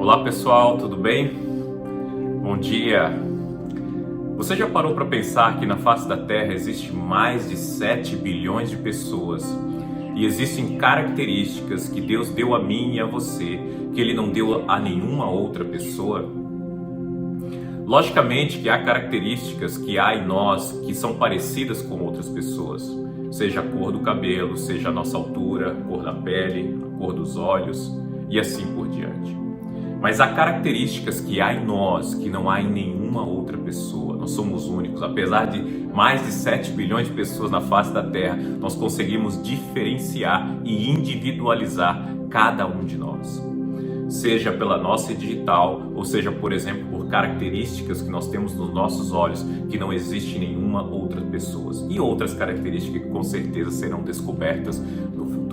Olá pessoal, tudo bem? Bom dia! Você já parou para pensar que na face da Terra existe mais de 7 bilhões de pessoas e existem características que Deus deu a mim e a você que Ele não deu a nenhuma outra pessoa? Logicamente que há características que há em nós que são parecidas com outras pessoas, seja a cor do cabelo, seja a nossa altura, a cor da pele, a cor dos olhos e assim por diante. Mas há características que há em nós que não há em nenhuma outra pessoa. Nós somos únicos. Apesar de mais de 7 bilhões de pessoas na face da Terra, nós conseguimos diferenciar e individualizar cada um de nós. Seja pela nossa digital, ou seja, por exemplo, por características que nós temos nos nossos olhos que não existe em nenhuma outra pessoa. E outras características que com certeza serão descobertas no futuro.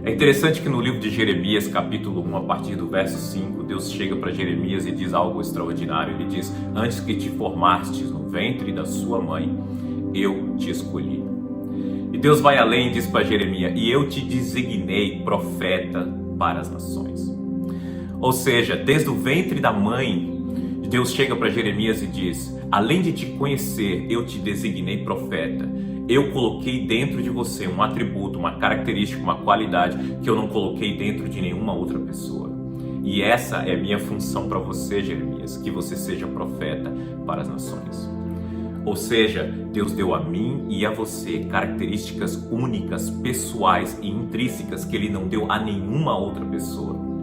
É interessante que no livro de Jeremias, capítulo 1, a partir do verso 5, Deus chega para Jeremias e diz algo extraordinário. Ele diz: antes que te formastes no ventre da sua mãe, eu te escolhi. E Deus vai além e diz para Jeremias: e eu te designei profeta para as nações. Ou seja, desde o ventre da mãe, Deus chega para Jeremias e diz: além de te conhecer, eu te designei profeta. Eu coloquei dentro de você um atributo, uma característica, uma qualidade que eu não coloquei dentro de nenhuma outra pessoa. E essa é a minha função para você, Jeremias, que você seja profeta para as nações. Ou seja, Deus deu a mim e a você características únicas, pessoais e intrínsecas que Ele não deu a nenhuma outra pessoa.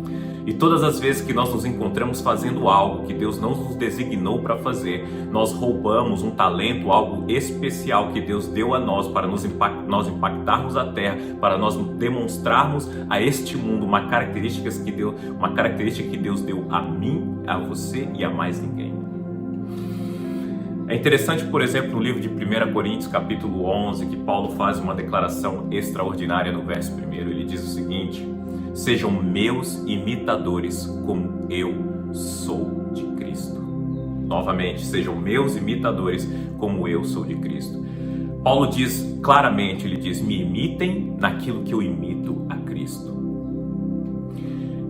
E todas as vezes que nós nos encontramos fazendo algo que Deus não nos designou para fazer, nós roubamos um talento, algo especial que Deus deu a nós para nós impactarmos a Terra, para nós demonstrarmos a este mundo uma característica que Deus deu a mim, a você e a mais ninguém. É interessante, por exemplo, no livro de 1 Coríntios, capítulo 11, que Paulo faz uma declaração extraordinária no verso 1. Ele diz o seguinte: sejam meus imitadores como eu sou de Cristo. Novamente, sejam meus imitadores como eu sou de Cristo. Paulo diz claramente, ele diz: me imitem naquilo que eu imito a Cristo.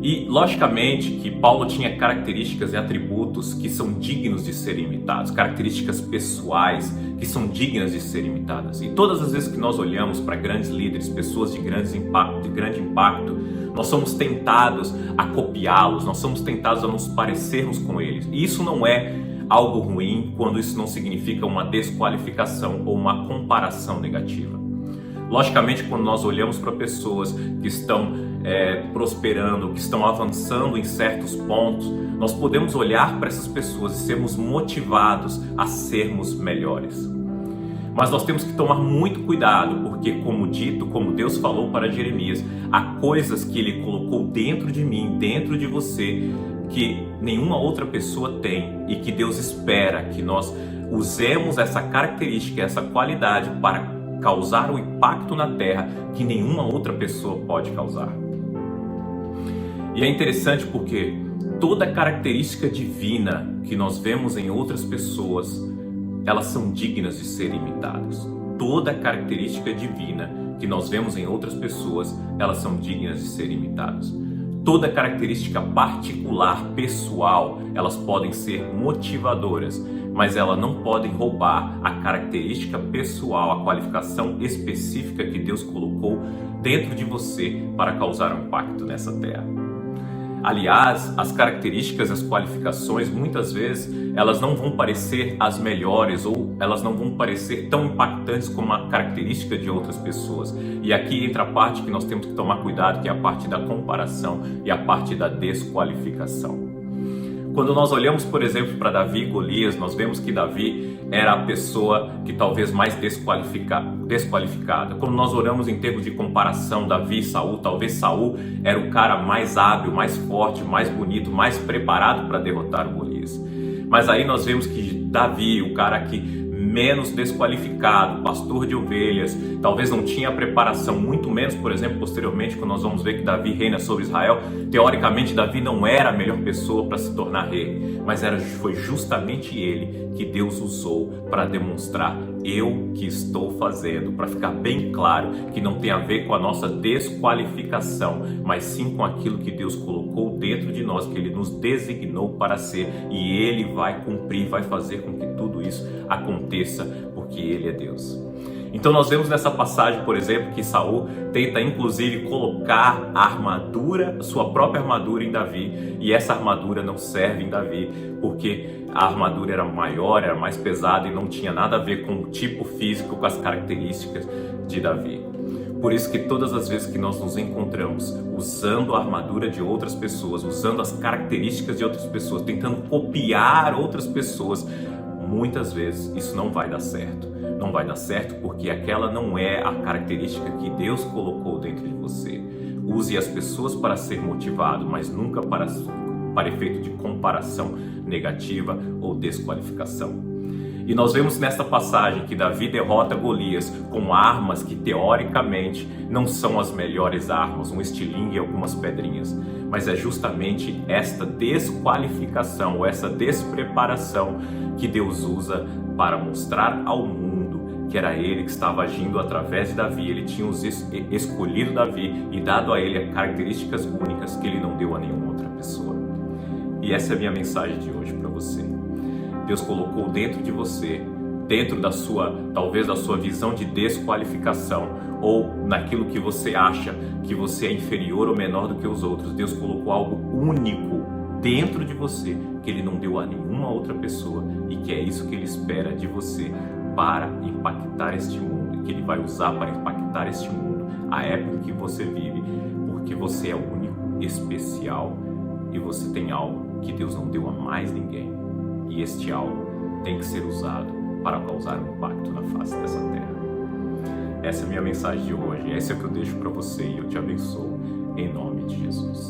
E, logicamente, que Paulo tinha características e atributos que são dignos de serem imitados, características pessoais que são dignas de serem imitadas. E todas as vezes que nós olhamos para grandes líderes, pessoas de grande impacto, nós somos tentados a copiá-los, nós somos tentados a nos parecermos com eles. E isso não é algo ruim quando isso não significa uma desqualificação ou uma comparação negativa. Logicamente, quando nós olhamos para pessoas que estão prosperando, que estão avançando em certos pontos, nós podemos olhar para essas pessoas e sermos motivados a sermos melhores. Mas nós temos que tomar muito cuidado, porque como Deus falou para Jeremias, há coisas que Ele colocou dentro de mim, dentro de você, que nenhuma outra pessoa tem e que Deus espera que nós usemos essa característica, essa qualidade para causar um impacto na Terra que nenhuma outra pessoa pode causar. E é interessante porque toda característica divina que nós vemos em outras pessoas, elas são dignas de serem imitadas. Toda característica divina que nós vemos em outras pessoas, elas são dignas de serem imitadas. Toda característica particular, pessoal, elas podem ser motivadoras, mas elas não podem roubar a característica pessoal, a qualificação específica que Deus colocou dentro de você para causar um impacto nessa terra. Aliás, as características, as qualificações, muitas vezes, elas não vão parecer as melhores ou elas não vão parecer tão impactantes como a característica de outras pessoas. E aqui entra a parte que nós temos que tomar cuidado, que é a parte da comparação e a parte da desqualificação. Quando nós olhamos, por exemplo, para Davi e Golias, nós vemos que Davi era a pessoa que talvez mais desqualificada. Quando nós olhamos em termos de comparação, Davi e Saul, talvez Saul era o cara mais hábil, mais forte, mais bonito, mais preparado para derrotar o Golias. Mas aí nós vemos que Davi, o cara que menos desqualificado, pastor de ovelhas, talvez não tinha preparação, muito menos, por exemplo, posteriormente, quando nós vamos ver que Davi reina sobre Israel, teoricamente Davi não era a melhor pessoa para se tornar rei, mas foi justamente ele que Deus usou para demonstrar: eu que estou fazendo, para ficar bem claro que não tem a ver com a nossa desqualificação, mas sim com aquilo que Deus colocou dentro de nós, que Ele nos designou para ser, e Ele vai cumprir, vai fazer com que tudo isso aconteça, porque Ele é Deus. Então nós vemos nessa passagem, por exemplo, que Saul tenta inclusive colocar a armadura, sua própria armadura em Davi, e essa armadura não serve em Davi, porque a armadura era maior, era mais pesada e não tinha nada a ver com o tipo físico, com as características de Davi. Por isso que todas as vezes que nós nos encontramos usando a armadura de outras pessoas, usando as características de outras pessoas, tentando copiar outras pessoas, muitas vezes isso não vai dar certo. Não vai dar certo porque aquela não é a característica que Deus colocou dentro de você. Use as pessoas para ser motivado, mas nunca para efeito de comparação negativa ou desqualificação. E nós vemos nesta passagem que Davi derrota Golias com armas que teoricamente não são as melhores armas, um estilingue e algumas pedrinhas, mas é justamente esta desqualificação ou essa despreparação que Deus usa para mostrar ao mundo que era Ele que estava agindo através de Davi. Ele tinha escolhido Davi e dado a ele características únicas que Ele não deu a nenhuma outra pessoa. E essa é a minha mensagem de hoje para você. Deus colocou dentro de você, dentro da sua, talvez da sua visão de desqualificação, ou naquilo que você acha que você é inferior ou menor do que os outros, Deus colocou algo único dentro de você, que Ele não deu a nenhuma outra pessoa, e que é isso que Ele espera de você para impactar este mundo, e que Ele vai usar para impactar este mundo, a época que você vive, porque você é único, especial, e você tem algo que Deus não deu a mais ninguém. E este algo tem que ser usado para causar um impacto na face dessa terra. Essa é a minha mensagem de hoje. Essa é o que eu deixo para você e eu te abençoo em nome de Jesus.